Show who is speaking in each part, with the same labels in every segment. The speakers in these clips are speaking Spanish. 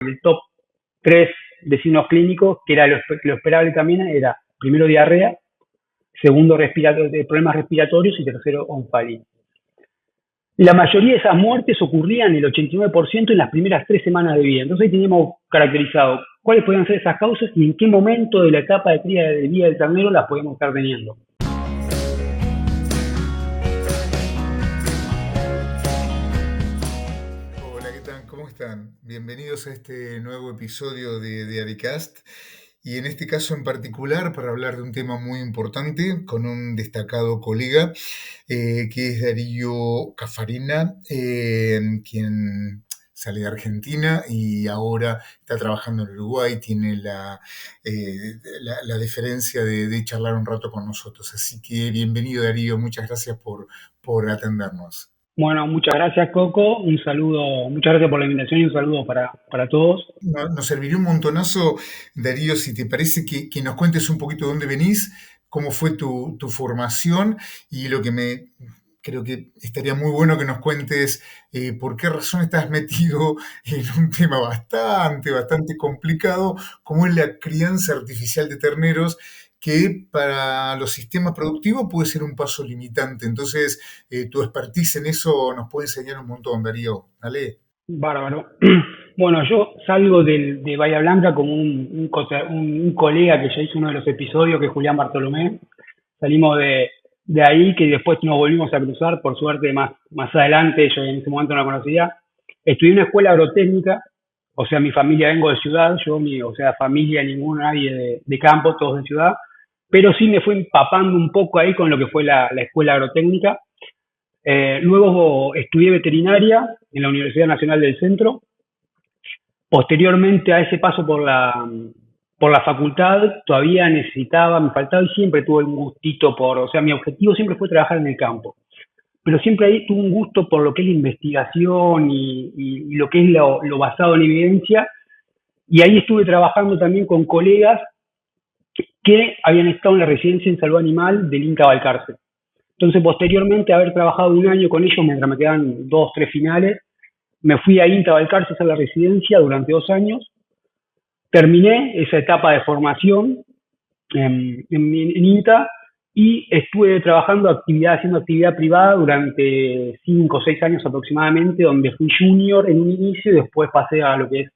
Speaker 1: el top 3 de signos clínicos, que era lo esperable también, era primero diarrea, segundo problemas respiratorios y tercero onfalitis. La mayoría de esas muertes ocurrían, el 89%, en las primeras 3 semanas de vida. Entonces ahí teníamos caracterizado cuáles podían ser esas causas y en qué momento de la etapa de cría de vida del ternero las podemos estar teniendo.
Speaker 2: Hola, ¿qué tal? ¿Cómo están? Bienvenidos a este nuevo episodio de Avicast. Y en este caso en particular para hablar de un tema muy importante con un destacado colega que es Darío Caffarena, quien sale de Argentina y ahora está trabajando en Uruguay, tiene la deferencia de charlar un rato con nosotros. Así que bienvenido, Darío, muchas gracias por atendernos.
Speaker 1: Bueno, muchas gracias, Coco. Un saludo, muchas gracias por la invitación y un saludo para todos.
Speaker 2: Nos serviría un montonazo, Darío, si te parece que nos cuentes un poquito de dónde venís, cómo fue tu formación y lo que creo que estaría muy bueno que nos cuentes por qué razón estás metido en un tema bastante complicado, como es la crianza artificial de terneros, que para los sistemas productivos puede ser un paso limitante. Entonces, tu expertise en eso nos puede enseñar un montón, Darío. Dale.
Speaker 1: Bárbaro. Bueno, yo salgo de Bahía Blanca como un colega que ya hizo uno de los episodios, que es Julián Bartolomé. Salimos de ahí, que después nos volvimos a cruzar, por suerte más adelante, yo en ese momento no la conocía. Estudié en una escuela agrotécnica, o sea, mi familia vengo de ciudad, o sea, familia, nadie de campo, todos de ciudad, pero sí me fui empapando un poco ahí con lo que fue la escuela agrotécnica. Luego estudié veterinaria en la Universidad Nacional del Centro. Posteriormente a ese paso por la facultad, todavía me faltaba y siempre tuve un gustito o sea, mi objetivo siempre fue trabajar en el campo. Pero siempre ahí tuve un gusto por lo que es la investigación y lo que es lo basado en evidencia. Y ahí estuve trabajando también con colegas que habían estado en la residencia en salud animal del INCA Balcarce. Entonces, posteriormente a haber trabajado un año con ellos, mientras me quedaban 2, 3 finales, me fui a INTA Balcarce a hacer la residencia durante 2 años. Terminé esa etapa de formación en INTA y estuve haciendo actividad privada durante 5 o 6 años aproximadamente, donde fui junior en un inicio y después pasé a lo que es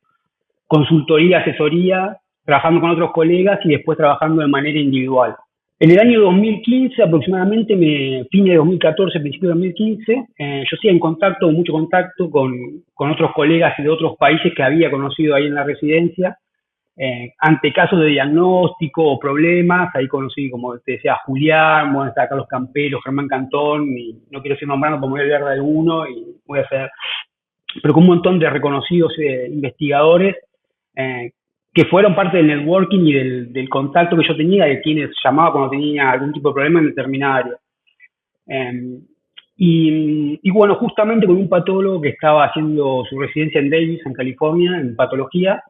Speaker 1: consultoría, asesoría, trabajando con otros colegas y después trabajando de manera individual. En el año 2015, aproximadamente, fin de 2014, principio de 2015, yo seguía en mucho contacto con otros colegas de otros países que había conocido ahí en la residencia. Ante casos de diagnóstico o problemas, ahí conocí, como te decía, a Julián, bueno, está Carlos Campero, Germán Cantón, y no quiero seguir nombrando porque me voy a olvidar de alguno, pero con un montón de reconocidos investigadores que fueron parte del networking y del contacto que yo tenía, de quienes llamaba cuando tenía algún tipo de problema en determinada área. Y bueno, justamente con un patólogo que estaba haciendo su residencia en Davis, en California, en patología,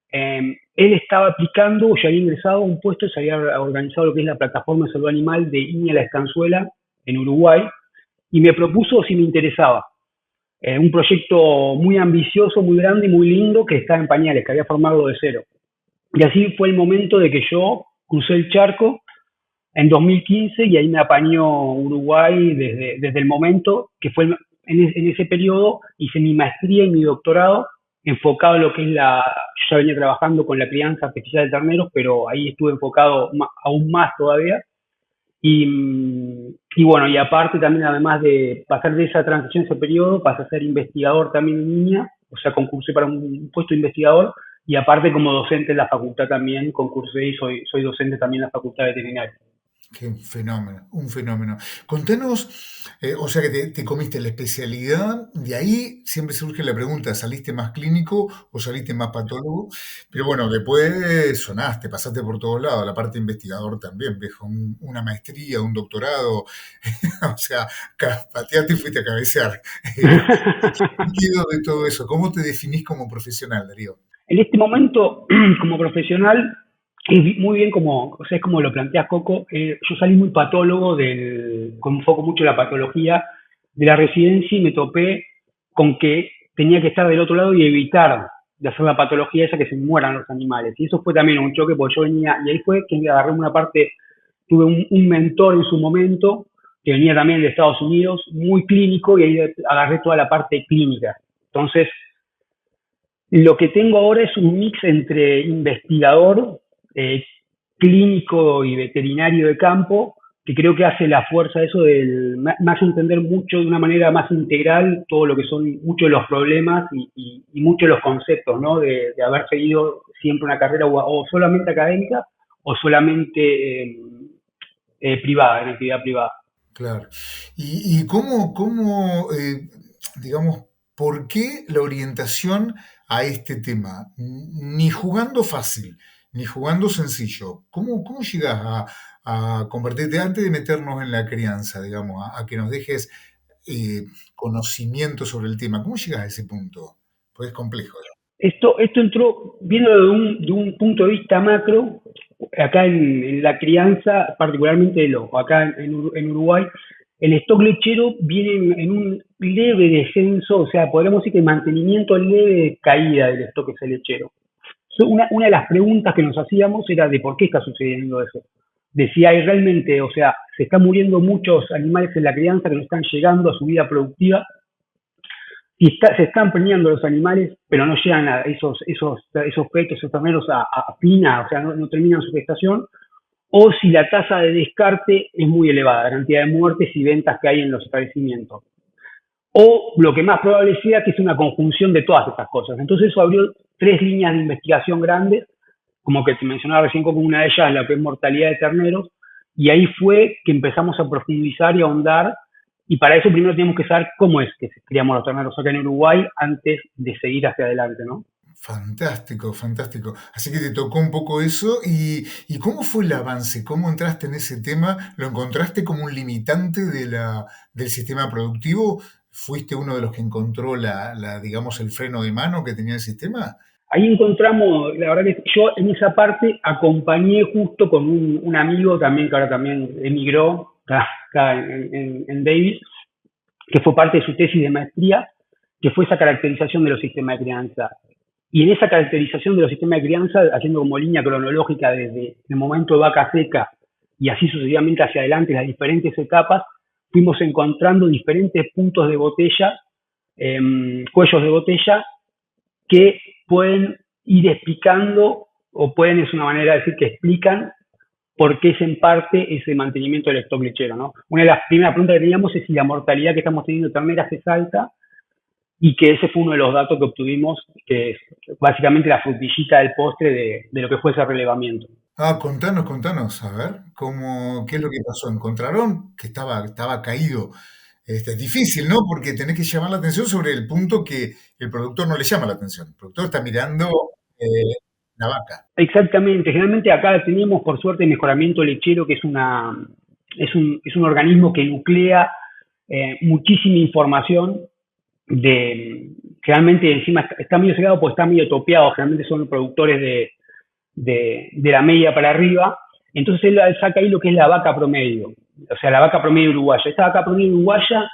Speaker 1: él estaba aplicando, ya había ingresado a un puesto, se había organizado lo que es la plataforma de salud animal de Iña La Escanzuela, en Uruguay, y me propuso si me interesaba. Un proyecto muy ambicioso, muy grande y muy lindo que estaba en pañales, que había formado de cero. Y así fue el momento de que yo crucé el charco en 2015 y ahí me apañó Uruguay desde el momento que fue en ese periodo. Hice mi maestría y mi doctorado enfocado en lo que es yo ya venía trabajando con la crianza artificial de terneros, pero ahí estuve enfocado aún más todavía. Y bueno, y aparte también, además de pasar de esa transición, ese periodo, pasé a ser investigador también en línea, o sea, concursé para un puesto de investigador, y aparte como docente en la facultad también, concursé y soy docente también en la facultad veterinaria.
Speaker 2: Qué un fenómeno. Contanos, o sea que te comiste la especialidad, de ahí siempre surge la pregunta, ¿saliste más clínico o saliste más patólogo? Pero bueno, después sonaste, pasaste por todos lados, la parte investigador también, ves, una maestría, un doctorado, o sea, pateaste y fuiste a cabecear. ¿Qué quedó de todo eso? ¿Cómo te definís como profesional, Darío?
Speaker 1: En este momento, como profesional, es muy bien o sea, es como lo plantea Coco. Yo salí muy patólogo, con un foco mucho en la patología de la residencia y me topé con que tenía que estar del otro lado y evitar de hacer la patología esa que se mueran los animales. Y eso fue también un choque porque yo venía, y ahí fue que agarré una parte, tuve un mentor en su momento que venía también de Estados Unidos, muy clínico, y ahí agarré toda la parte clínica. Entonces, lo que tengo ahora es un mix entre investigador, eh, clínico y veterinario de campo, que creo que hace la fuerza de eso, me hace entender mucho de una manera más integral todo lo que son muchos de los problemas y muchos de los conceptos, ¿no? De haber seguido siempre una carrera o solamente académica o solamente privada, en actividad privada.
Speaker 2: Claro. ¿Y digamos, por qué la orientación a este tema? Ni jugando fácil, ni jugando sencillo. ¿Cómo llegas a convertirte, antes de meternos en la crianza, digamos, a que nos dejes eh, conocimiento sobre el tema? ¿Cómo llegas a ese punto? Pues es complejo.
Speaker 1: Esto entró, viendo de un punto de vista macro, acá en la crianza, particularmente acá en Uruguay, el stock lechero viene en un leve descenso, o sea, podríamos decir que mantenimiento leve de caída del stock lechero. Una de las preguntas que nos hacíamos era de por qué está sucediendo eso. De si hay realmente, o sea, se están muriendo muchos animales en la crianza que no están llegando a su vida productiva, y se están preñando los animales, pero no llegan a esos fetos, esos terneros a pina, o sea, no terminan su gestación, o si la tasa de descarte es muy elevada, la cantidad de muertes y ventas que hay en los establecimientos. O lo que más probable sea que es una conjunción de todas estas cosas. Entonces eso abrió tres líneas de investigación grandes, como que te mencionaba recién, como una de ellas la que es mortalidad de terneros, y ahí fue que empezamos a profundizar y a ahondar, y para eso primero teníamos que saber cómo es que criamos los terneros acá en Uruguay antes de seguir hacia adelante, ¿no?
Speaker 2: Fantástico, fantástico. Así que te tocó un poco eso. ¿Y cómo fue el avance? ¿Cómo entraste en ese tema? ¿Lo encontraste como un limitante del sistema productivo? ¿Fuiste uno de los que encontró digamos, el freno de mano que tenía el sistema?
Speaker 1: Ahí encontramos, la verdad que yo en esa parte acompañé justo con un amigo también que ahora también emigró acá en Davis, que fue parte de su tesis de maestría, que fue esa caracterización de los sistemas de crianza. Y en esa caracterización de los sistemas de crianza, haciendo como línea cronológica desde el momento de vaca seca y así sucesivamente hacia adelante, las diferentes etapas, fuimos encontrando diferentes puntos de botella, cuellos de botella, que pueden ir explicando, o pueden, es una manera de decir que explican por qué es en parte ese mantenimiento del stock lechero, ¿no? Una de las primeras preguntas que teníamos es si la mortalidad que estamos teniendo de terneras es alta, y que ese fue uno de los datos que obtuvimos, que es básicamente la frutillita del postre de lo que fue ese relevamiento.
Speaker 2: Ah, contanos, a ver, ¿qué es lo que pasó? ¿Encontraron que estaba caído? Es difícil, ¿no? Porque tenés que llamar la atención sobre el punto que el productor no le llama la atención. El productor está mirando la vaca.
Speaker 1: Exactamente, generalmente acá tenemos por suerte mejoramiento lechero, que es un organismo que nuclea muchísima información generalmente encima está medio cegado porque está medio topeado, generalmente son productores de la media para arriba, entonces él saca ahí lo que es la vaca promedio, o sea, la vaca promedio uruguaya. Esta vaca promedio uruguaya,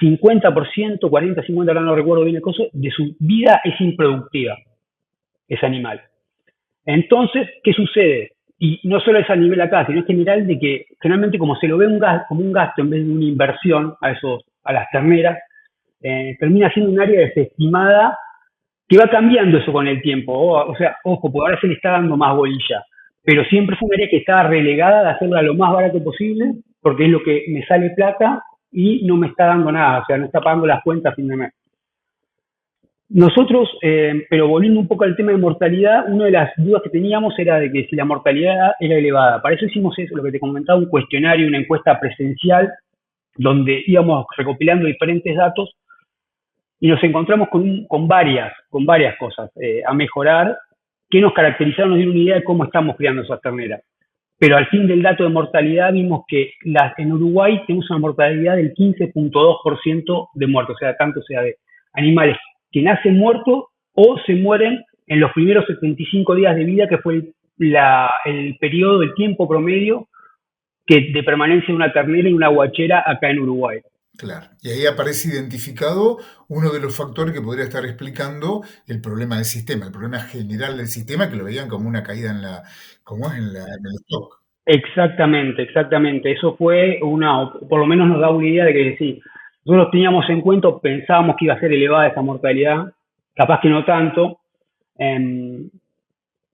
Speaker 1: 50%, 40, 50, ahora no recuerdo bien el coso, de su vida es improductiva, ese animal. Entonces, ¿qué sucede? Y no solo es a nivel acá, sino en general de que generalmente como se lo ve como un gasto en vez de una inversión a las terneras, termina siendo un área desestimada que va cambiando eso con el tiempo. O sea, ojo, porque ahora se le está dando más bolilla. Pero siempre fue un área que estaba relegada de hacerla lo más barato posible, porque es lo que me sale plata y no me está dando nada, o sea, no está pagando las cuentas a fin de mes. Nosotros, pero volviendo un poco al tema de mortalidad, una de las dudas que teníamos era de que si la mortalidad era elevada. Para eso hicimos eso, lo que te comentaba, un cuestionario, una encuesta presencial, donde íbamos recopilando diferentes datos y nos encontramos con varias cosas a mejorar que nos caracterizaron, nos dieron una idea de cómo estamos criando esas terneras. Pero al fin del dato de mortalidad vimos que en Uruguay tenemos una mortalidad del 15.2% de muertos, o sea, tanto sea de animales que nacen muertos o se mueren en los primeros 75 días de vida, que fue el periodo, el tiempo promedio de permanencia de una ternera y una guachera acá en Uruguay.
Speaker 2: Claro. Y ahí aparece identificado uno de los factores que podría estar explicando el problema del sistema, el problema general del sistema, que lo veían como una caída en la, como es en el stock.
Speaker 1: Exactamente, exactamente. Eso fue por lo menos nos da una idea de que sí, nosotros teníamos en cuenta, pensábamos que iba a ser elevada esa mortalidad, capaz que no tanto, em,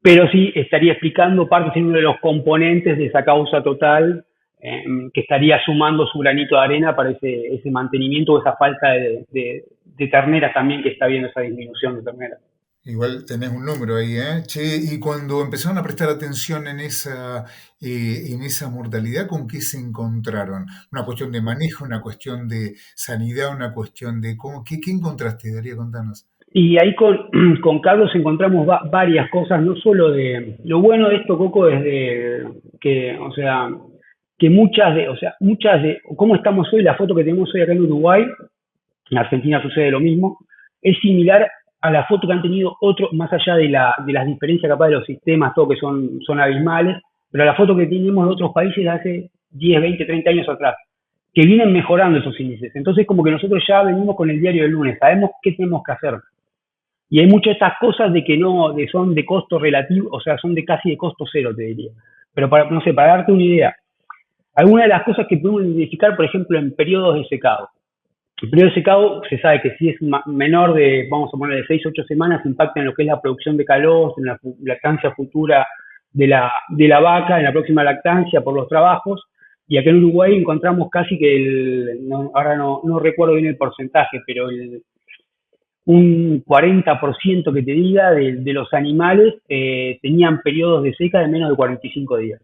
Speaker 1: pero sí estaría explicando parte, de uno de los componentes de esa causa total, que estaría sumando su granito de arena para ese mantenimiento o esa falta de terneras también que está viendo esa disminución de terneras.
Speaker 2: Igual tenés un número ahí, ¿eh? Che, y cuando empezaron a prestar atención en esa mortalidad, ¿con qué se encontraron? ¿Una cuestión de manejo, una cuestión de sanidad, una cuestión de cómo, qué encontraste, Daría? Contanos.
Speaker 1: Y ahí con Carlos encontramos varias cosas, no solo de... Lo bueno de esto, Coco, es de que, o sea, que muchas de... ¿Cómo estamos hoy? La foto que tenemos hoy acá en Uruguay, en Argentina sucede lo mismo, es similar a la foto que han tenido otros, más allá de las diferencias capaz de los sistemas, todo que son abismales, pero la foto que tenemos de otros países de hace 10, 20, 30 años atrás, que vienen mejorando esos índices. Entonces, como que nosotros ya venimos con el diario del lunes, sabemos qué tenemos que hacer. Y hay muchas de estas cosas de que no, son de costo relativo, o sea, son de casi de costo cero, te diría. Pero para, no sé, para darte una idea, algunas de las cosas que podemos identificar, por ejemplo, en periodos de secado. El periodo de secado se sabe que si es menor de, vamos a poner, de 6 8 semanas, impacta en lo que es la producción de calor, en la lactancia futura de la vaca, en la próxima lactancia por los trabajos. Y acá en Uruguay encontramos casi que ahora no recuerdo bien el porcentaje, pero un 40% que te diga de los animales tenían periodos de seca de menos de 45 días,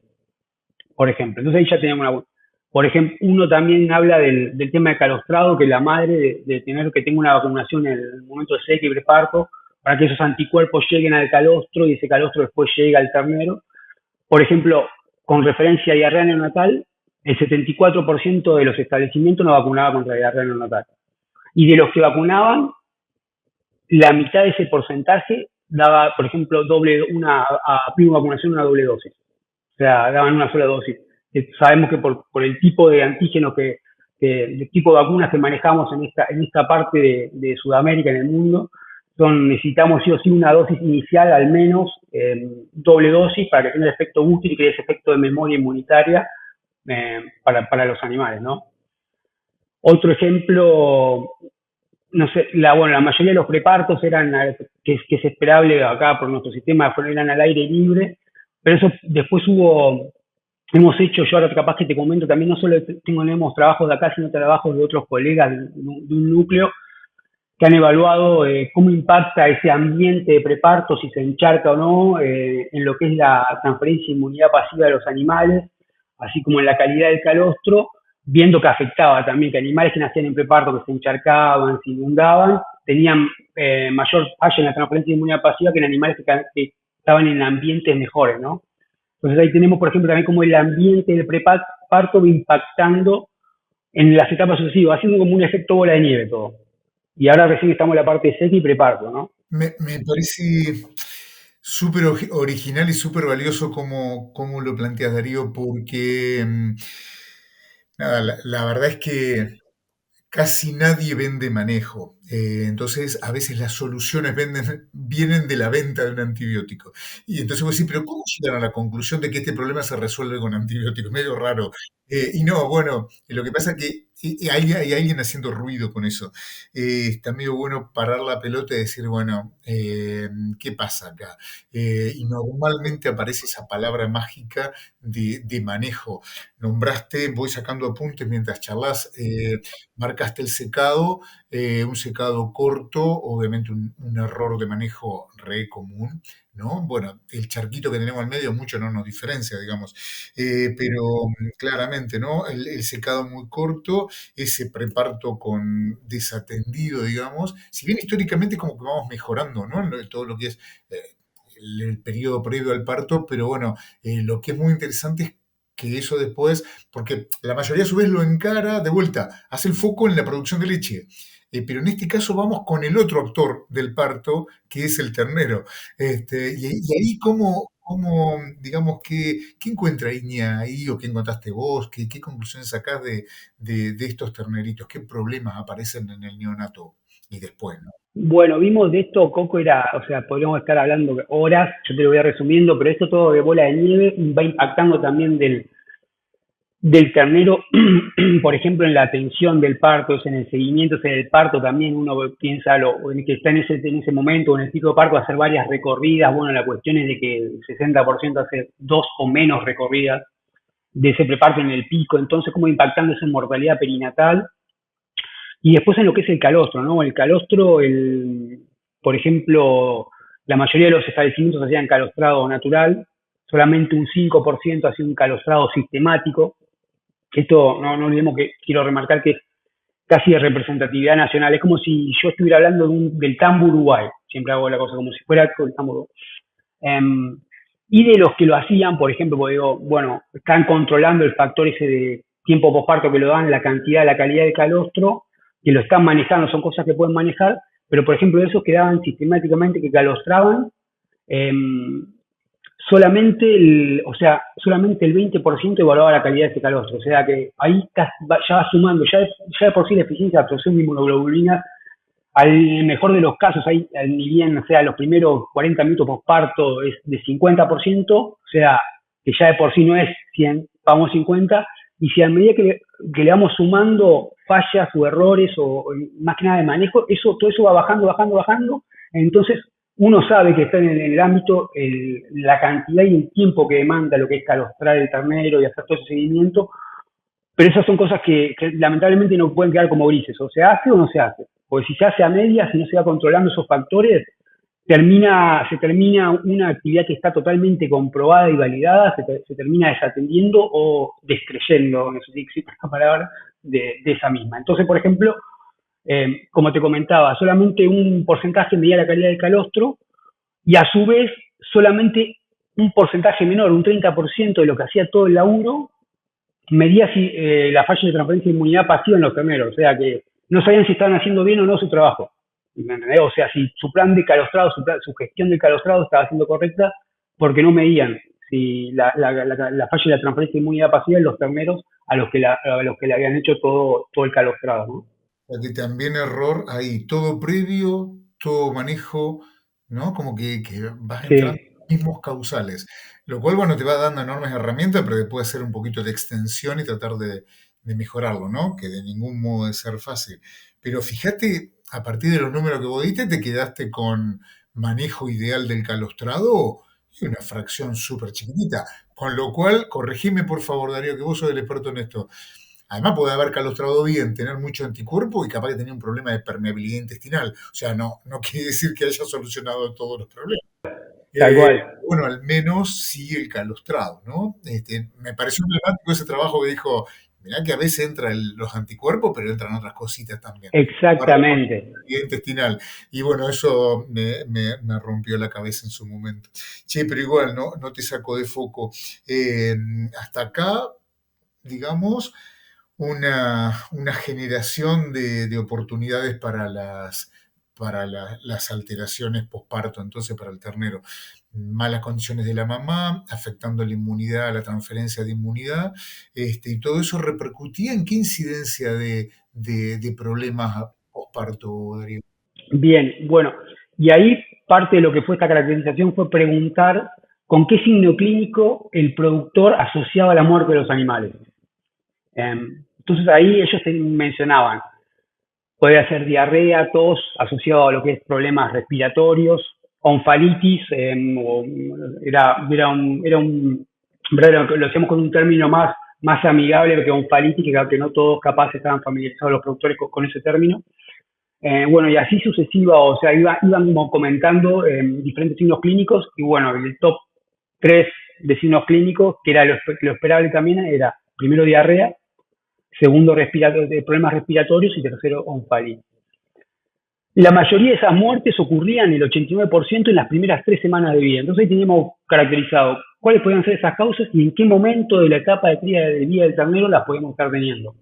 Speaker 1: por ejemplo. Entonces ahí ya tenemos una... Por ejemplo, uno también habla del tema de calostrado, que la madre de tener que tenga una vacunación en el momento de seca y preparto, para que esos anticuerpos lleguen al calostro y ese calostro después llegue al ternero. Por ejemplo, con referencia a diarrea neonatal, el 74% de los establecimientos no vacunaba contra diarrea neonatal. Y de los que vacunaban, la mitad de ese porcentaje daba, por ejemplo, a prima vacunación una doble dosis. O sea, daban una sola dosis. Sabemos que por el tipo de antígenos el tipo de vacunas que manejamos en esta parte de Sudamérica, en el mundo, necesitamos sí o sí una dosis inicial, al menos doble dosis, para que tenga el efecto útil y que dé ese efecto de memoria inmunitaria para los animales, ¿no? Otro ejemplo, no sé, la mayoría de los prepartos eran, que es esperable acá por nuestro sistema, eran al aire libre, pero eso después hemos hecho, yo ahora capaz que te comento también, no solo tenemos trabajos de acá, sino trabajos de otros colegas de un núcleo que han evaluado cómo impacta ese ambiente de preparto, si se encharca o no, en lo que es la transferencia de inmunidad pasiva de los animales, así como en la calidad del calostro, viendo que afectaba también, que animales que nacían en preparto, que se encharcaban, se inundaban, tenían mayor falla en la transferencia de inmunidad pasiva que en animales que estaban en ambientes mejores, ¿no? Entonces ahí tenemos, por ejemplo, también como el ambiente del preparto va impactando en las etapas sucesivas, haciendo como un efecto bola de nieve todo. Y ahora recién estamos en la parte seca y preparto, ¿no?
Speaker 2: Me parece súper original y súper valioso como lo planteas, Darío, porque nada, la verdad es que casi nadie vende manejo. Entonces, a veces las soluciones vienen de la venta de un antibiótico. Y entonces vos decís, pero ¿cómo llegaron a la conclusión de que este problema se resuelve con antibióticos? Medio raro. Y no, bueno, lo que pasa es que hay alguien haciendo ruido con eso. Está medio bueno parar la pelota y decir, bueno, ¿qué pasa acá? Y normalmente aparece esa palabra mágica de manejo. Nombraste, voy sacando apuntes mientras charlas, marcaste el secado, un secado corto, obviamente un error de manejo re común, ¿no? Bueno, el charquito que tenemos al medio mucho no nos diferencia, digamos, pero claramente, ¿no? El secado muy corto, ese preparto con desatendido, digamos, si bien históricamente como que vamos mejorando, ¿no? Todo lo que es el periodo previo al parto, pero bueno, lo que es muy interesante es que eso después, porque la mayoría a su vez lo encara de vuelta, hace el foco en la producción de leche. pero en este caso vamos con el otro actor del parto, que es el ternero. Y ahí, digamos, qué encuentra Iña ahí o qué encontraste vos? ¿Qué conclusiones sacás de estos terneritos? ¿Qué problemas aparecen en el neonato y después, ¿no?
Speaker 1: Bueno, vimos de esto, Coco, o sea, podríamos estar hablando horas, yo te lo voy a resumiendo, pero esto todo de bola de nieve va impactando también del ternero, por ejemplo, en la atención del parto, en el seguimiento del parto también uno piensa en que está en ese momento, en el ciclo de parto, hacer varias recorridas. Bueno, la cuestión es de que el 60% hace dos o menos recorridas de ese preparto en el pico, entonces cómo impactando eso en mortalidad perinatal. Y después en lo que es el calostro, ¿no? El calostro, por ejemplo, la mayoría de los establecimientos hacían calostrado natural, solamente un 5% hacía un calostrado sistemático. Esto no olvidemos que quiero remarcar que es casi de representatividad nacional. Es como si yo estuviera hablando del tambo Uruguay. Siempre hago la cosa como si fuera el tambo. Y de los que lo hacían, por ejemplo, porque digo, bueno, están controlando el factor ese de tiempo posparto que lo dan, la cantidad, la calidad de calostro, que lo están manejando, son cosas que pueden manejar, pero por ejemplo, esos que daban sistemáticamente, que calostraban, eh, solamente el 20% evaluaba la calidad de ese calostro. O sea que ahí ya va sumando, ya de por sí la eficiencia de absorción de inmunoglobulina, al mejor de los casos, ni bien, o sea, los primeros 40 minutos posparto es de 50%, o sea, que ya de por sí no es 100, vamos 50, y si a medida que le vamos sumando fallas o errores o más que nada de manejo, todo eso va bajando, bajando, bajando, entonces uno sabe que está en el ámbito la cantidad y el tiempo que demanda lo que es calostrar el ternero y hacer todo ese seguimiento, pero esas son cosas que lamentablemente no pueden quedar como grises, o se hace o no se hace, porque si se hace a medias, si no se va controlando esos factores, se termina una actividad que está totalmente comprobada y validada, se termina desatendiendo o descreyendo, no sé si existe esta palabra, de esa misma. Entonces, por ejemplo, como te comentaba, solamente un porcentaje medía la calidad del calostro y a su vez solamente un porcentaje menor, un 30% de lo que hacía todo el laburo, medía la falla de transferencia de inmunidad pasiva en los terneros. O sea que no sabían si estaban haciendo bien o no su trabajo. ¿Me entendés? O sea, si su plan de calostrado, su gestión del calostrado estaba siendo correcta, porque no medían si la falla de la transferencia de inmunidad pasiva en los terneros a los que le habían hecho todo el calostrado, ¿no?
Speaker 2: O sea que también error ahí, todo previo, todo manejo, ¿no? Como que vas entrando
Speaker 1: Sí,
Speaker 2: en los mismos causales, lo cual, bueno, te va dando enormes herramientas, pero después hacer un poquito de extensión y tratar de mejorarlo, ¿no? Que de ningún modo debe ser fácil. Pero fíjate, a partir de los números que vos diste, te quedaste con manejo ideal del calostrado y una fracción súper chiquitita. Con lo cual, corregime por favor, Darío, que vos sos el experto en esto. Además puede haber calostrado bien, tener mucho anticuerpo y capaz que tenía un problema de permeabilidad intestinal. O sea, no quiere decir que haya solucionado todos los problemas.
Speaker 1: tal
Speaker 2: Eh,
Speaker 1: cual.
Speaker 2: bueno, al menos sí el calostrado, ¿no? Me pareció emblemático ese trabajo que dijo, mirá que a veces entran los anticuerpos, pero entran otras cositas también.
Speaker 1: Exactamente.
Speaker 2: Permeabilidad intestinal. Y bueno, eso me rompió la cabeza en su momento. Che, pero igual, no te saco de foco. Eh, Hasta acá, digamos, una generación de oportunidades para las alteraciones posparto, entonces para el ternero. Malas condiciones de la mamá, afectando la inmunidad, la transferencia de inmunidad, y todo eso repercutía en qué incidencia de problemas posparto, Darío.
Speaker 1: Bien, bueno, y ahí parte de lo que fue esta caracterización fue preguntar con qué signo clínico el productor asociaba la muerte de los animales. Entonces ahí ellos mencionaban, podría ser diarrea, tos, asociado a lo que es problemas respiratorios, onfalitis, lo hacíamos con un término más amigable que onfalitis, que no todos capaz estaban familiarizados los productores con ese término. Bueno, y así sucesiva, o sea, iban como comentando diferentes signos clínicos, y bueno, el top 3 de signos clínicos, que era lo esperable también, era primero diarrea, segundo problemas respiratorios y tercero onfalitis. La mayoría de esas muertes ocurrían, el 89%, en las primeras 3 semanas de vida. Entonces ahí teníamos caracterizado cuáles podían ser esas causas y en qué momento de la etapa de cría de vida del ternero las podíamos estar teniendo.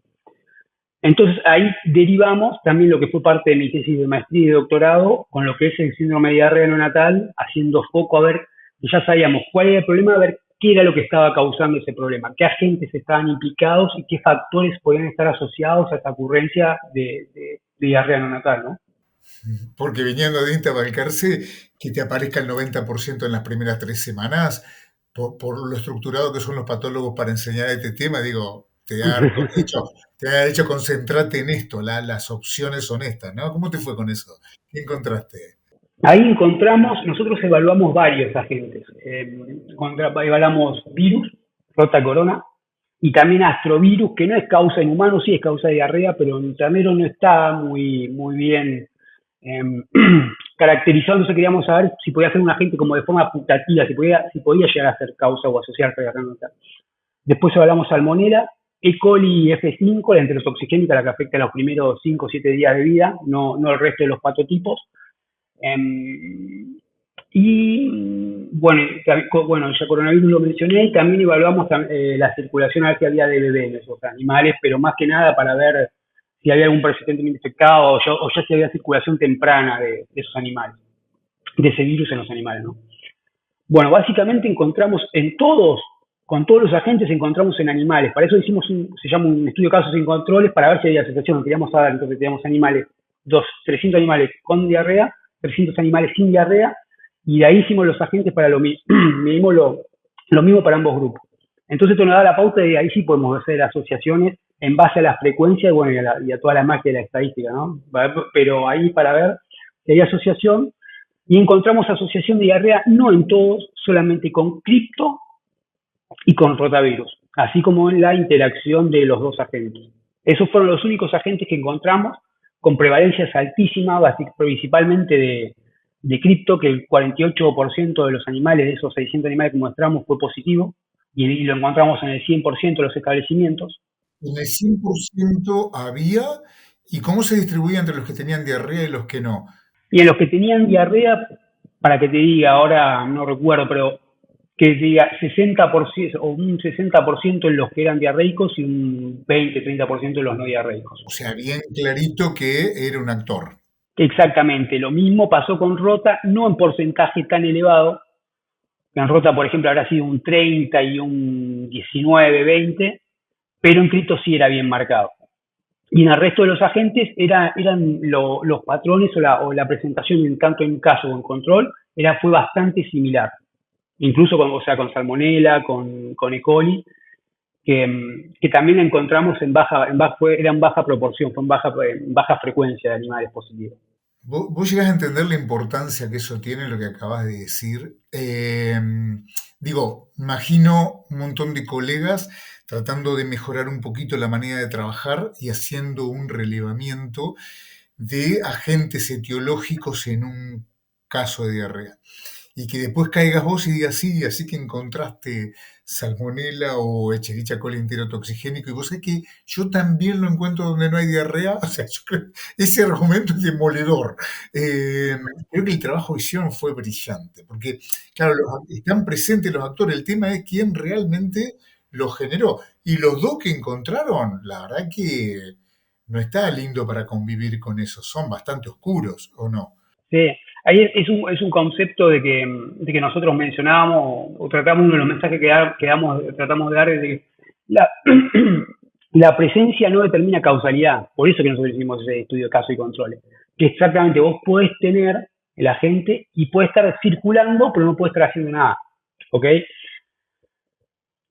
Speaker 1: Entonces ahí derivamos también lo que fue parte de mi tesis de maestría y de doctorado con lo que es el síndrome de diarrea neonatal, haciendo foco a ver, ya sabíamos cuál era el problema, a ver qué era lo que estaba causando ese problema, qué agentes estaban implicados y qué factores podían estar asociados a esta ocurrencia de diarrea neonatal, ¿no?
Speaker 2: Porque viniendo de INTA Balcarce, que te aparezca el 90% en las primeras 3 semanas, por lo estructurado que son los patólogos para enseñar este tema, digo, te ha hecho concentrarte en esto, las opciones son estas, ¿no? ¿Cómo te fue con eso? ¿Qué encontraste?
Speaker 1: Ahí encontramos, nosotros evaluamos varios agentes. Evaluamos virus, rota corona, y también astrovirus, que no es causa en humanos, sí es causa de diarrea, pero en ternero no está muy bien eh, caracterizado. Entonces queríamos saber si podía ser un agente como de forma putativa, si podía llegar a ser causa o asociarse a diarrea neonatal. Después evaluamos salmonela, E. coli y F5, la enterotoxigénica, la que afecta a los primeros 5 o 7 días de vida, no el resto de los patotipos. Y bueno, ya coronavirus lo mencioné, y también evaluamos la circulación a ver si había de bebé en esos animales, pero más que nada para ver si había algún presentemente infectado o ya si había circulación temprana de esos animales, de ese virus en los animales, ¿no? Bueno, básicamente encontramos con todos los agentes encontramos en animales. Para eso hicimos se llama un estudio de casos sin controles para ver si había asociación. Queríamos saber, entonces teníamos animales, 300 animales con diarrea, 300 animales sin diarrea, y de ahí hicimos los agentes para lo mismo, lo mismo para ambos grupos. Entonces esto nos da la pauta y ahí sí podemos hacer asociaciones en base a la frecuencia y, bueno, y a toda la magia de la estadística, ¿no? Pero ahí para ver si hay asociación, y encontramos asociación de diarrea no en todos, solamente con cripto y con rotavirus, así como en la interacción de los dos agentes. Esos fueron los únicos agentes que encontramos con prevalencias altísimas, principalmente de cripto, que el 48% de los animales, de esos 600 animales que mostramos, fue positivo, y lo encontramos en el 100% de los establecimientos.
Speaker 2: En el 100% había, ¿y cómo se distribuía entre los que tenían diarrea y los que no?
Speaker 1: Y en los que tenían diarrea, para que te diga, ahora no recuerdo, pero que te diga 60% o un 60% en los que eran diarreicos y un 20-30% en los no diarreicos.
Speaker 2: O sea, bien clarito que era un actor.
Speaker 1: Exactamente, lo mismo pasó con Rota, no en porcentaje tan elevado, que en Rota, por ejemplo, habrá sido un 30 y un 19-20, pero en Cripto sí era bien marcado. Y en el resto de los agentes eran los patrones o la presentación, tanto en caso o en control, fue bastante similar. Incluso con Salmonella, con E. coli, que también encontramos era en baja proporción, fue en baja frecuencia de animales positivos.
Speaker 2: Vos llegás a entender la importancia que eso tiene, lo que acabas de decir. Digo, imagino un montón de colegas tratando de mejorar un poquito la manera de trabajar y haciendo un relevamiento de agentes etiológicos en un caso de diarrea. Y que después caigas vos y digas, sí, así que encontraste salmonela o Escherichia coli enterotoxigénico, y vos sabés que yo también lo encuentro donde no hay diarrea. O sea, yo creo ese argumento es demoledor. Eh, Creo que el trabajo que hicieron fue brillante, porque, claro, están presentes los actores, el tema es quién realmente lo generó. Y los dos que encontraron, la verdad que no está lindo para convivir con eso, son bastante oscuros, ¿o no?
Speaker 1: Sí, ahí es un concepto de que nosotros mencionábamos o tratamos, uno de los mensajes tratamos de dar es de que la, la presencia no determina causalidad. Por eso que nosotros hicimos ese estudio de caso y controles. Que exactamente vos podés tener el agente y puede estar circulando, pero no puede estar haciendo nada. ¿Ok?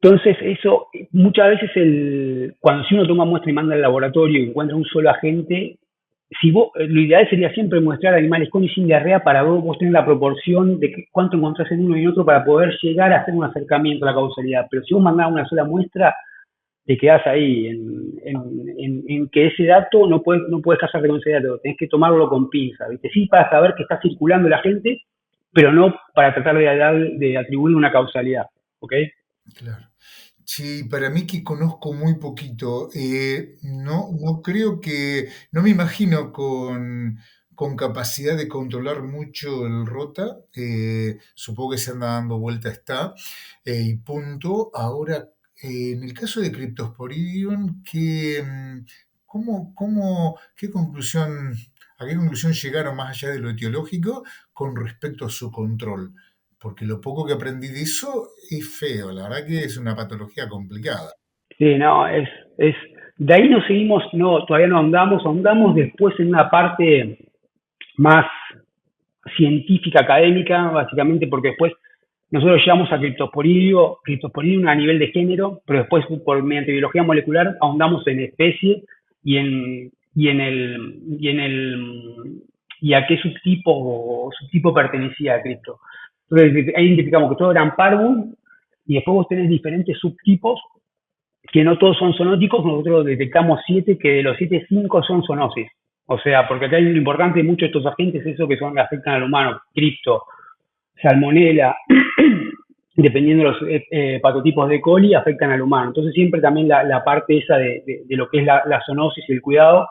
Speaker 1: Entonces, eso muchas veces cuando si uno toma muestra y manda al laboratorio y encuentra un solo agente, lo ideal sería siempre muestrar animales con y sin diarrea para vos tener la proporción de cuánto encontrás en uno y en otro para poder llegar a hacer un acercamiento a la causalidad. Pero si vos mandás una sola muestra, te quedás ahí en que ese dato no puedes casarte con ese dato, tenés que tomarlo con pinza, ¿viste? Sí, para saber que está circulando la gente, pero no para tratar de atribuir una causalidad, ¿ok?
Speaker 2: Claro. Sí, para mí que conozco muy poquito, no creo que, no me imagino con capacidad de controlar mucho el rota. Supongo que se anda dando vuelta está, y punto. Ahora, en el caso de Cryptosporidium, ¿Qué conclusión, a qué conclusión llegaron más allá de lo etiológico con respecto a su control? Porque lo poco que aprendí de eso es feo, la verdad que es una patología complicada.
Speaker 1: Sí, no, es, de ahí nos seguimos, no, todavía no ahondamos después en una parte más científica, académica, básicamente porque después nosotros llegamos a criptosporidium a nivel de género, pero después mediante biología molecular ahondamos en especie y y a qué subtipo pertenecía a cripto. Entonces ahí identificamos que todos eran parvum y después vos tenés diferentes subtipos que no todos son zoonóticos, nosotros detectamos 7, que de los 7, 5 son zoonosis. O sea, porque acá hay lo importante de muchos de estos agentes, eso que son afectan al humano, cripto, salmonela, dependiendo de los patotipos de coli, afectan al humano. Entonces siempre también la parte esa de lo que es la zoonosis y el cuidado,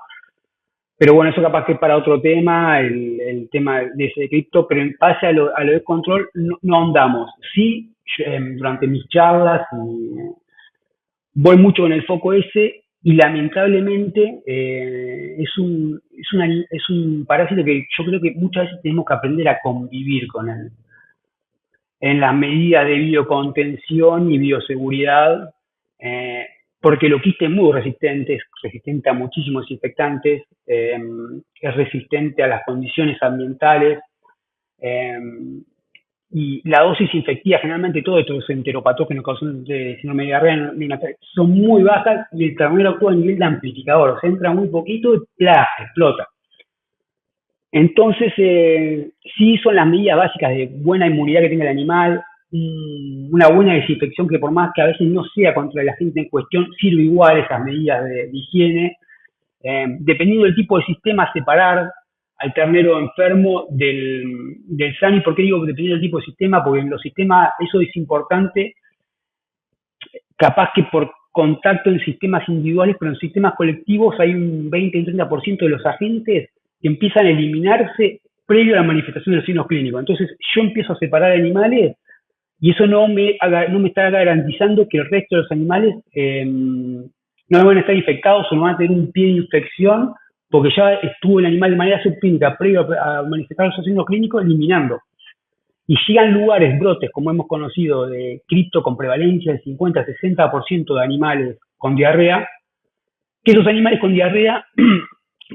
Speaker 1: pero bueno, eso capaz que es para otro tema, el tema de ese cripto, pero en base a lo de control no ahondamos. Sí, durante mis charlas voy mucho con el foco ese y lamentablemente es un parásito que yo creo que muchas veces tenemos que aprender a convivir con él en las medidas de biocontención y bioseguridad, eh, porque lo quiste es muy resistente, es resistente a muchísimos desinfectantes, es resistente a las condiciones ambientales, eh, y la dosis infectiva, generalmente todos estos enteropatógenos causantes de síndrome de diarrea son muy bajas y el ternero actúa a nivel de amplificador, o sea, entra muy poquito y ¡plá! Explota. Entonces, sí son las medidas básicas de buena inmunidad que tenga el animal, una buena desinfección que por más que a veces no sea contra el agente en cuestión, sirve igual esas medidas de higiene. Dependiendo del tipo de sistema, separar al ternero enfermo del sano. ¿Y por qué digo que dependiendo del tipo de sistema? Porque en los sistemas eso es importante, capaz que por contacto en sistemas individuales, pero en sistemas colectivos hay un 20 y un 30% de los agentes que empiezan a eliminarse previo a la manifestación de los signos clínicos. Entonces yo empiezo a separar animales y eso no me está garantizando que el resto de los animales no van a estar infectados o no van a tener un pie de infección porque ya estuvo el animal de manera subclínica previo a manifestar los signos clínicos eliminando. Y llegan lugares, brotes, como hemos conocido, de cripto con prevalencia del 50-60% de animales con diarrea, que esos animales con diarrea,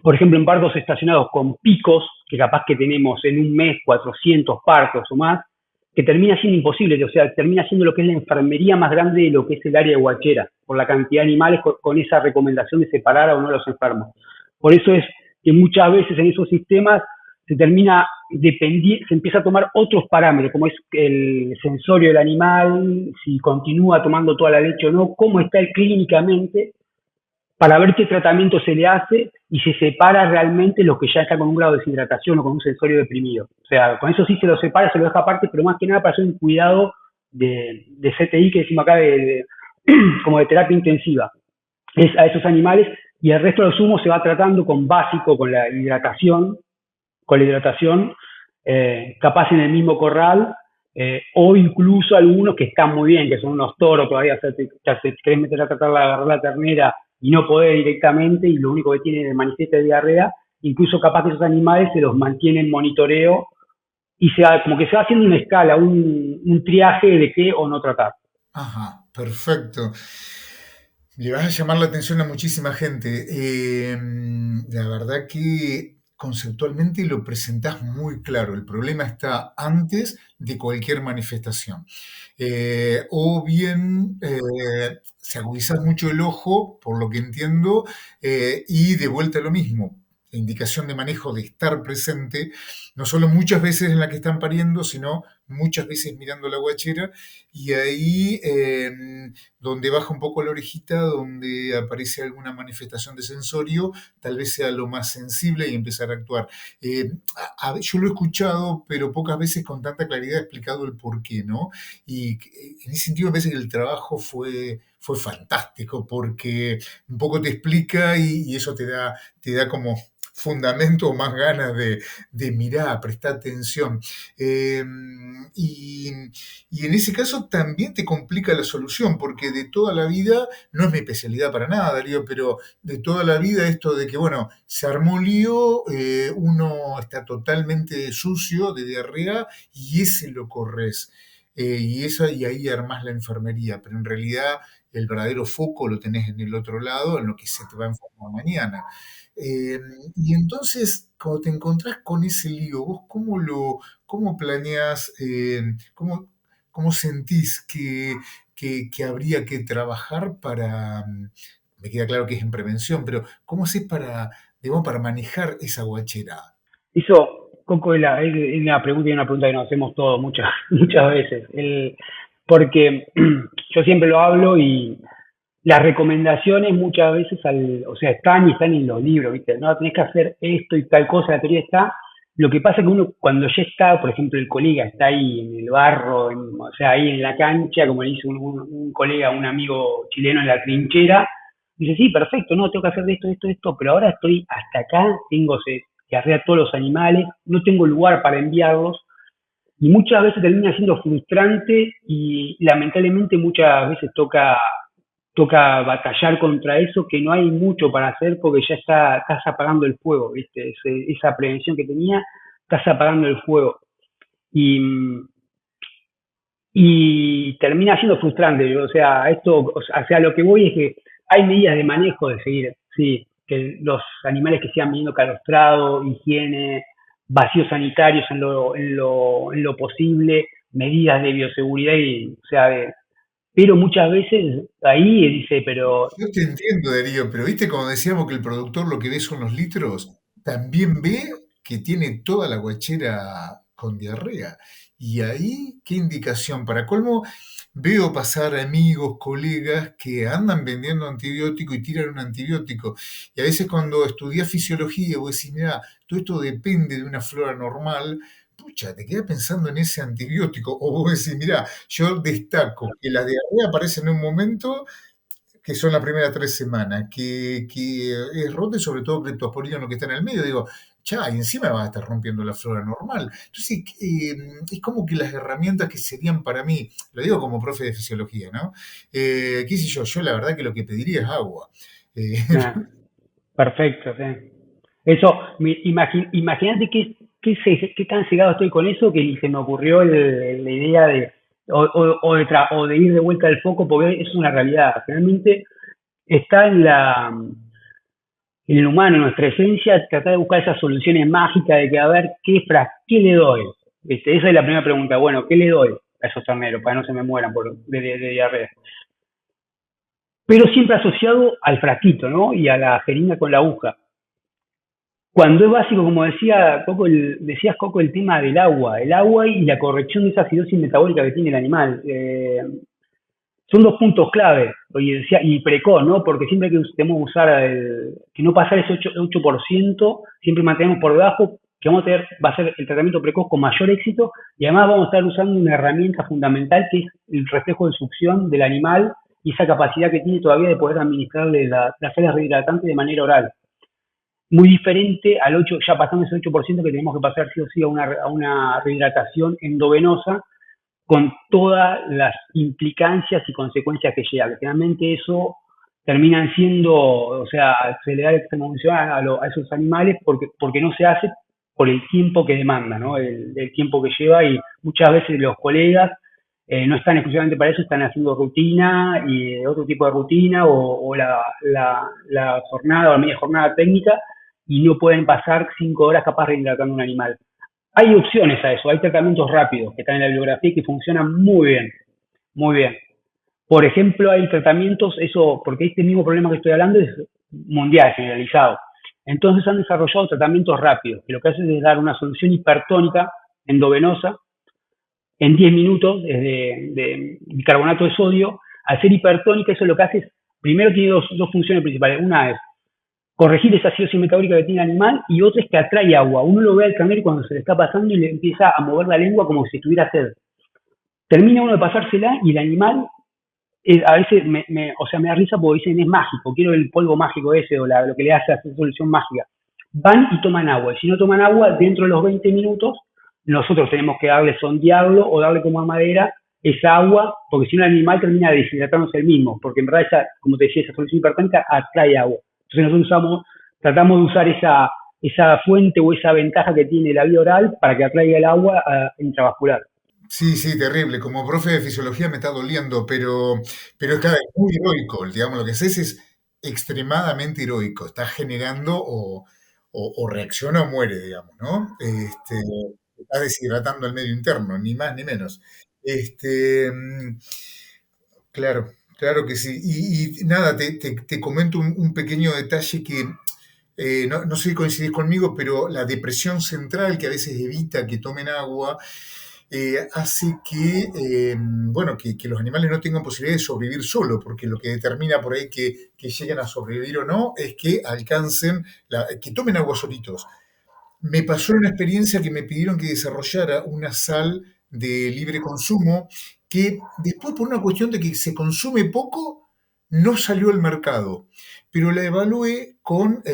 Speaker 1: por ejemplo, en partos estacionados con picos, que capaz que tenemos en un mes 400 partos o más, que termina siendo imposible, o sea, termina siendo lo que es la enfermería más grande de lo que es el área de Huachera, por la cantidad de animales con esa recomendación de separar a uno de los enfermos. Por eso es que muchas veces en esos sistemas se empieza a tomar otros parámetros, como es el sensorio del animal, si continúa tomando toda la leche o no, cómo está él clínicamente, para ver qué tratamiento se le hace y se separa realmente los que ya están con un grado de deshidratación o con un sensorio deprimido. O sea, con eso sí se lo separa, se lo deja aparte, pero más que nada para hacer un cuidado de CTI, que decimos acá, como de terapia intensiva. Es a esos animales y el resto de los humos se va tratando con básico, con la hidratación, capaz en el mismo corral, o incluso algunos que están muy bien, que son unos toros, todavía te querés meter a tratar de agarrar la ternera y no podés directamente y lo único que tiene es manifiesta de diarrea, incluso capaz que esos animales se los mantiene en monitoreo y como que se va haciendo una escala, un triaje de qué o no tratar.
Speaker 2: Ajá, perfecto. Le vas a llamar la atención a muchísima gente. La verdad que conceptualmente lo presentás muy claro. El problema está antes de cualquier manifestación. O bien se agudizas mucho el ojo, por lo que entiendo, y de vuelta lo mismo. La indicación de manejo de estar presente, no solo muchas veces en la que están pariendo, sino muchas veces mirando la guachera, y ahí donde baja un poco la orejita, donde aparece alguna manifestación de sensorio, tal vez sea lo más sensible y empezar a actuar. Yo lo he escuchado, pero pocas veces con tanta claridad he explicado el por qué, ¿no? Y en ese sentido me parece que el trabajo fue fantástico, porque un poco te explica y eso te da como fundamento o más ganas de mirar, prestar atención. Y y en ese caso también te complica la solución, porque de toda la vida, no es mi especialidad para nada, Darío, pero de toda la vida esto de que, bueno, se armó un lío, uno está totalmente sucio de diarrea y ese lo corres. Y ahí armás la enfermería, pero en realidad el verdadero foco lo tenés en el otro lado, en lo que se te va a enfermar mañana. Eh, y entonces, cuando te encontrás con ese lío, ¿vos cómo planeás, cómo sentís que habría que trabajar para, me queda claro que es en prevención, pero ¿cómo haces digamos, para manejar esa guachera?
Speaker 1: Eso, Coco, es una pregunta que nos hacemos todos muchas, muchas veces. Porque yo siempre lo hablo y las recomendaciones muchas veces, o sea, están en los libros, ¿viste? No, tenés que hacer esto y tal cosa, la teoría está. Lo que pasa es que uno, cuando ya está, por ejemplo, el colega está ahí en el barro, o sea, ahí en la cancha, como le dice un colega, un amigo chileno en la trinchera, dice, sí, perfecto, no, tengo que hacer esto, esto, esto, pero ahora estoy hasta acá, que arrea todos los animales, no tengo lugar para enviarlos, y muchas veces termina siendo frustrante y lamentablemente muchas veces toca batallar contra eso, que no hay mucho para hacer porque ya estás apagando el fuego, ¿viste? Esa prevención que tenía, estás apagando el fuego. Y, y termina siendo frustrante, o sea, lo que voy es que hay medidas de manejo de seguir, sí, que los animales que sigan viniendo calostrados, higiene, vacíos sanitarios en lo posible, medidas de bioseguridad o sea, pero muchas veces ahí dice, pero
Speaker 2: Yo te entiendo, Darío, pero viste como decíamos que el productor lo que ve son los litros, también ve que tiene toda la guachera con diarrea. Y ahí, ¿qué indicación? Para colmo, veo pasar amigos, colegas que andan vendiendo antibiótico y tiran un antibiótico. Y a veces cuando estudias fisiología, vos decís, mira, todo esto depende de una flora normal. Pucha, te quedas pensando en ese antibiótico. O vos decís, mira, yo destaco que la diarrea aparece en un momento que son las primeras 3 semanas, que es rote, sobre todo criptosporina, lo que está en el medio, digo, y encima va a estar rompiendo la flora normal. Entonces, es como que las herramientas que serían para mí, lo digo como profe de fisiología, ¿no? Qué sé yo la verdad que lo que pediría es agua. Eh,
Speaker 1: nada, perfecto, sí. Eso, imagínate qué tan cegado estoy con eso que se me ocurrió la idea de, o de ir de vuelta al foco, porque es una realidad. Realmente está en el humano, en nuestra esencia, tratar de buscar esas soluciones mágicas de que a ver qué le doy. ¿Viste? Esa es la primera pregunta. Bueno, ¿qué le doy a esos terneros para que no se me mueran de diarrea? Pero siempre asociado al frasquito, ¿no? Y a la jeringa con la aguja. Cuando es básico, como decías Coco, el tema del agua, el agua y la corrección de esa acidosis metabólica que tiene el animal. Son dos puntos clave, y precoz, ¿no? Porque siempre que tenemos que usar que no pasar ese 8%, siempre mantenemos por debajo, que va a ser el tratamiento precoz con mayor éxito, y además vamos a estar usando una herramienta fundamental que es el reflejo de succión del animal y esa capacidad que tiene todavía de poder administrarle las sales rehidratantes de manera oral. Muy diferente al 8, ya pasando ese 8% que tenemos que pasar sí o sí a una rehidratación endovenosa, con todas las implicancias y consecuencias que lleva, que finalmente eso terminan siendo, o sea, se le da extremaunción a esos animales porque no se hace por el tiempo que demanda, ¿no? El tiempo que lleva, y muchas veces los colegas no están exclusivamente para eso, están haciendo rutina y otro tipo de rutina o la jornada o la media jornada técnica, y no pueden pasar 5 horas capaz rehidratando un animal. Hay opciones a eso, hay tratamientos rápidos que están en la bibliografía y que funcionan muy bien, muy bien. Por ejemplo, hay tratamientos, porque este mismo problema que estoy hablando es mundial, generalizado. Entonces han desarrollado tratamientos rápidos, que lo que hacen es dar una solución hipertónica endovenosa en 10 minutos de bicarbonato de sodio. Al ser hipertónica, eso lo que hace es, primero tiene dos funciones principales. Una es corregir esa acidosis metabólica que tiene el animal, y otra es que atrae agua. Uno lo ve al ternero cuando se le está pasando y le empieza a mover la lengua como si tuviera sed. Termina uno de pasársela y el animal, a veces o sea, me da risa porque dicen es mágico, quiero el polvo mágico ese o lo que le hace a esa solución mágica. Van y toman agua, y si no toman agua, dentro de los 20 minutos nosotros tenemos que sondearlo o darle como a madera esa agua, porque si no el animal termina deshidratándose el mismo, porque en verdad, como te decía, esa solución hipertónica atrae agua. Entonces nosotros tratamos de usar esa fuente o esa ventaja que tiene la vía oral para que atraiga el agua intravascular.
Speaker 2: Sí, sí, terrible. Como profe de fisiología me está doliendo, pero es, claro, es muy heroico. Digamos, lo que haces es extremadamente heroico. Está generando o reacciona o muere, digamos, ¿no? Está deshidratando el medio interno, ni más ni menos. Este, mm, claro, claro que sí. Y nada, te comento un pequeño detalle que no sé si coincidís conmigo, pero la depresión central que a veces evita que tomen agua hace bueno, que los animales no tengan posibilidad de sobrevivir solo, porque lo que determina por ahí que lleguen a sobrevivir o no es que alcancen, que tomen agua solitos. Me pasó una experiencia que me pidieron que desarrollara una sal de libre consumo que después por una cuestión de que se consume poco no salió al mercado, pero la evalué con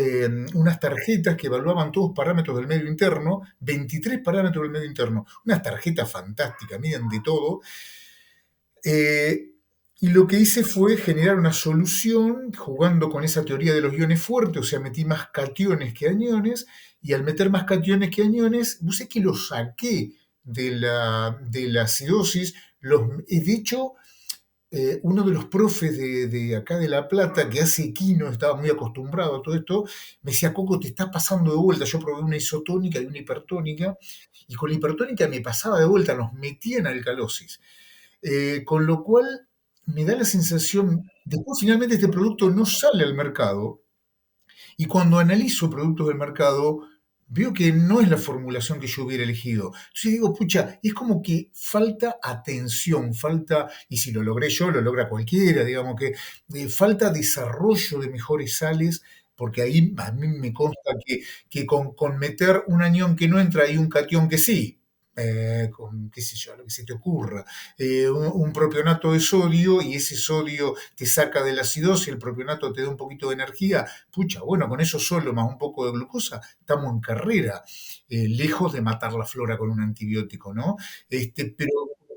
Speaker 2: unas tarjetas que evaluaban todos parámetros del medio interno, 23 parámetros del medio interno, unas tarjetas fantásticas, miden de todo, eh, y lo que hice fue generar una solución jugando con esa teoría de los iones fuertes, o sea, metí más cationes que aniones, y al meter más cationes que aniones, puse que los saqué de la acidosis. De hecho, uno de los profes de acá de La Plata, que hace equino, estaba muy acostumbrado a todo esto, me decía, Coco, te está pasando de vuelta. Yo probé una isotónica y una hipertónica, y con la hipertónica me pasaba de vuelta, nos metía en alcalosis. Con lo cual me da la sensación, después finalmente este producto no sale al mercado y cuando analizo productos del mercado veo que no es la formulación que yo hubiera elegido. Entonces digo, pucha, es como que falta atención, y si lo logré yo, lo logra cualquiera, digamos que falta desarrollo de mejores sales. Porque ahí a mí me consta que con meter un anión que no entra y un catión que sí, con qué sé yo, lo que se te ocurra, un propionato de sodio y ese sodio te saca de la acidosis, el propionato te da un poquito de energía, pucha, bueno, con eso solo más un poco de glucosa, estamos en carrera, lejos de matar la flora con un antibiótico, ¿no? Pero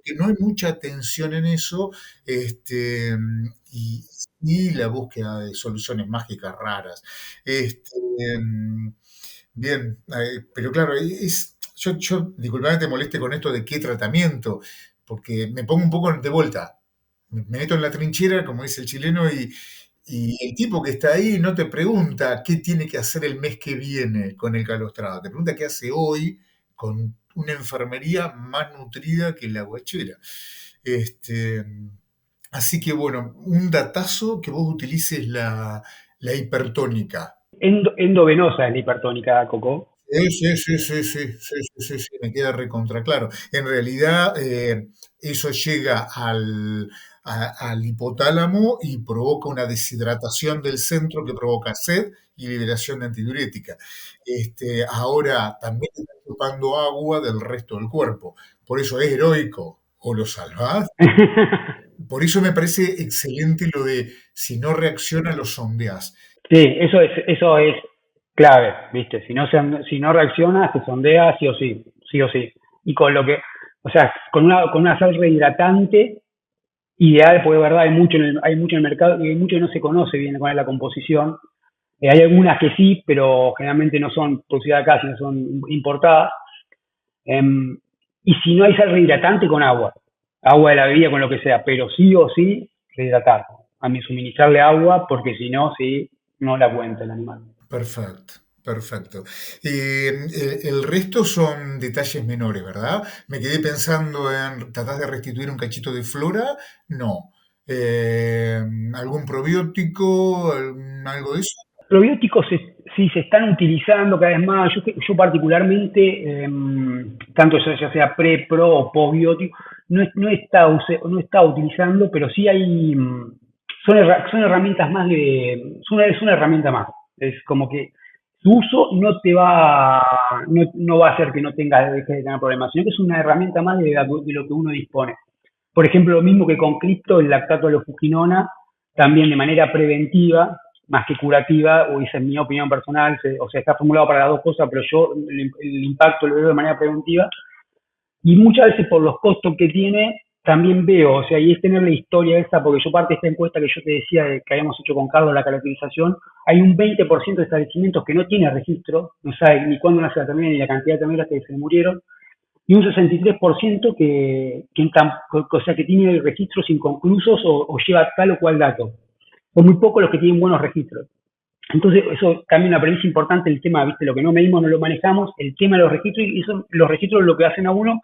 Speaker 2: que no hay mucha atención en eso, y, y la búsqueda de soluciones mágicas raras. Este, Bien, pero claro, yo disculpame que te moleste con esto de qué tratamiento, porque me pongo un poco de vuelta. Me meto en la trinchera, como dice el chileno, y el tipo que está ahí no te pregunta qué tiene que hacer el mes que viene con el calostrado, te pregunta qué hace hoy con una enfermería más nutrida que la guachera. Este, Así que bueno, un datazo que vos utilices la hipertónica.
Speaker 1: Endovenosa es la hipertónica, Coco.
Speaker 2: Sí, sí, sí, sí, sí, sí, sí, sí, sí, me queda recontra claro. En realidad, eso llega al hipotálamo y provoca una deshidratación del centro que provoca sed y liberación de antidiurética. Ahora también está chupando agua del resto del cuerpo. Por eso es heroico. O lo salvás. Por eso me parece excelente lo de si no reacciona, lo sondeás.
Speaker 1: Sí, eso es clave, ¿viste? Si no reacciona, se sondea sí o sí, sí o sí. Y o sea, con una sal rehidratante, ideal, porque de verdad hay mucho en el mercado y hay mucho que no se conoce bien cuál es la composición. Hay algunas que sí, pero generalmente no son producidas acá, sino son importadas. Em, y si no hay sal rehidratante, con agua. Agua de la bebida, con lo que sea, pero sí o sí, rehidratar. A mí suministrarle agua, porque si no, sí, no la cuenta el animal.
Speaker 2: Perfecto, perfecto. El resto son detalles menores, ¿verdad? Me quedé pensando en, ¿tratás de restituir un cachito de flora? No. Eh, ¿Algún probiótico? ¿Algo de eso?
Speaker 1: Probióticos sí se están utilizando cada vez más. Yo particularmente, tanto ya sea pre, pro o postbiótico, no está utilizando, pero sí hay, son herramientas más es una herramienta más. Es como que su uso no va a hacer que deje de tener problemas, sino que es una herramienta más de lo que uno dispone. Por ejemplo, lo mismo que con cripto, el lactato de lofuginona, también de manera preventiva, más que curativa, o esa es mi opinión personal, o sea, está formulado para las dos cosas, pero yo el impacto lo veo de manera preventiva, Y muchas veces por los costos que tiene, también veo, o sea, y es tener la historia esa, porque yo parte de esta encuesta que yo te decía que habíamos hecho con Carlos, la caracterización, hay un 20% de establecimientos que no tiene registro, no sabe ni cuándo nace la ternera ni la cantidad de terneras que se murieron, y un 63% o sea, que tiene registros inconclusos o lleva tal o cual dato. Son muy pocos los que tienen buenos registros. Entonces, eso también una premisa importante, el tema, ¿viste? Lo que no medimos no lo manejamos, el tema de los registros, y eso, los registros lo que hacen a uno,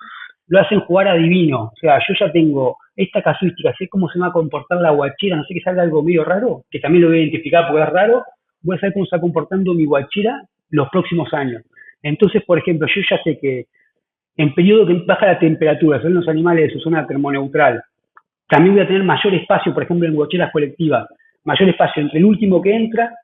Speaker 1: lo hacen jugar adivino. O sea, yo ya tengo esta casuística, sé cómo se va a comportar la guachera, no sé que salga algo medio raro, que también lo voy a identificar porque es raro, voy a saber cómo se va comportando mi guachera los próximos años. Entonces, por ejemplo, yo ya sé que en periodo que baja la temperatura, son los animales de su zona termoneutral, también voy a tener mayor espacio, por ejemplo, en guacheras colectivas, mayor espacio entre el último que entra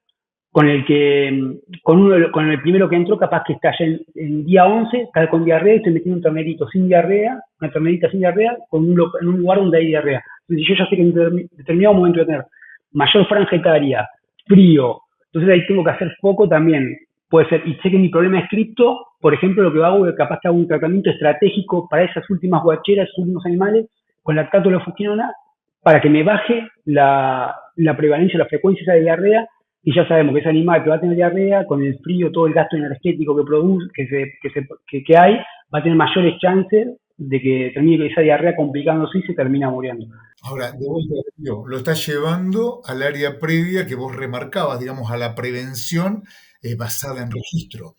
Speaker 1: con el que, con el primero que entró, capaz que está ya en día 11, está con diarrea y estoy metiendo un ternerito sin diarrea, una ternerita sin diarrea, en un lugar donde hay diarrea. Entonces yo ya sé que en determinado momento voy a tener mayor franja etaria, frío, entonces ahí tengo que hacer foco también. Puede ser, y sé que mi problema es cripto, por ejemplo, lo que hago es capaz que hago un tratamiento estratégico para esas últimas guacheras, esos últimos animales, con lactato de lofusquinona, para que me baje la prevalencia, la frecuencia de diarrea, y ya sabemos que ese animal que va a tener diarrea, con el frío, todo el gasto energético que produce, que hay, va a tener mayores chances de que termine esa diarrea complicándose y se termina muriendo.
Speaker 2: Ahora, de vuelta, Darío, lo estás llevando al área previa que vos remarcabas, digamos, a la prevención basada en registro.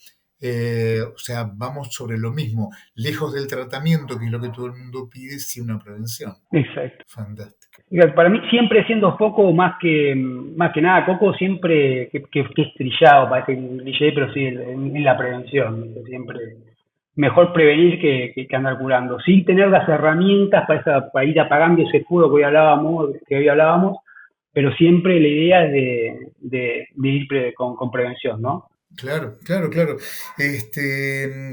Speaker 2: O sea, vamos sobre lo mismo, lejos del tratamiento, que es lo que todo el mundo pide, sí una prevención.
Speaker 1: Exacto.
Speaker 2: Fantástico.
Speaker 1: Para mí siempre siendo foco más que nada, Coco siempre que es trillado, parece un cliché, pero sí en la prevención, ¿viste? Siempre mejor prevenir que andar curando. Sí tener las herramientas para ir apagando ese fuego que hoy hablábamos, pero siempre la idea es de ir con prevención, ¿no?
Speaker 2: Claro, claro, claro.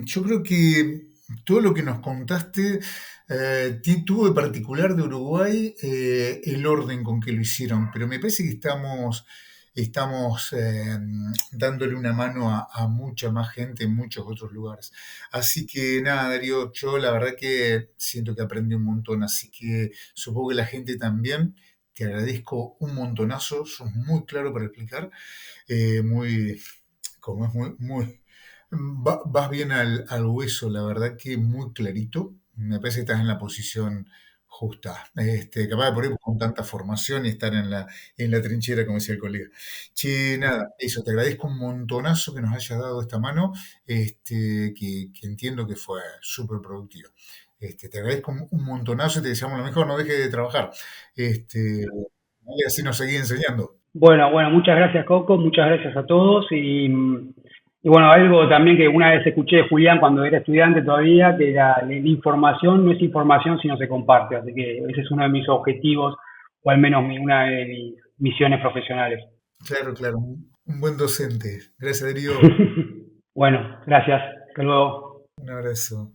Speaker 2: Yo creo que todo lo que nos contaste tuvo de particular de Uruguay el orden con que lo hicieron, pero me parece que estamos dándole una mano a mucha más gente en muchos otros lugares. Así que nada, Darío, yo la verdad que siento que aprendí un montón, así que supongo que la gente también. Te agradezco un montonazo, sos muy claro para explicar, muy como es vas bien al hueso, la verdad que muy clarito. Me parece que estás en la posición justa. Capaz de por ahí con tanta formación y estar en la trinchera, como decía el colega. Che, nada, eso, te agradezco un montonazo que nos hayas dado esta mano, que entiendo que fue súper productiva. Te agradezco un montonazo y te deseamos lo mejor, no dejes de trabajar. Y así nos seguí enseñando.
Speaker 1: Bueno, muchas gracias Coco, muchas gracias a todos y bueno, algo también que una vez escuché de Julián cuando era estudiante todavía, que la información no es información si no se comparte, así que ese es uno de mis objetivos o al menos una de mis misiones profesionales.
Speaker 2: Claro, claro, un buen docente. Gracias, Darío.
Speaker 1: Bueno, gracias, hasta luego.
Speaker 2: Un abrazo.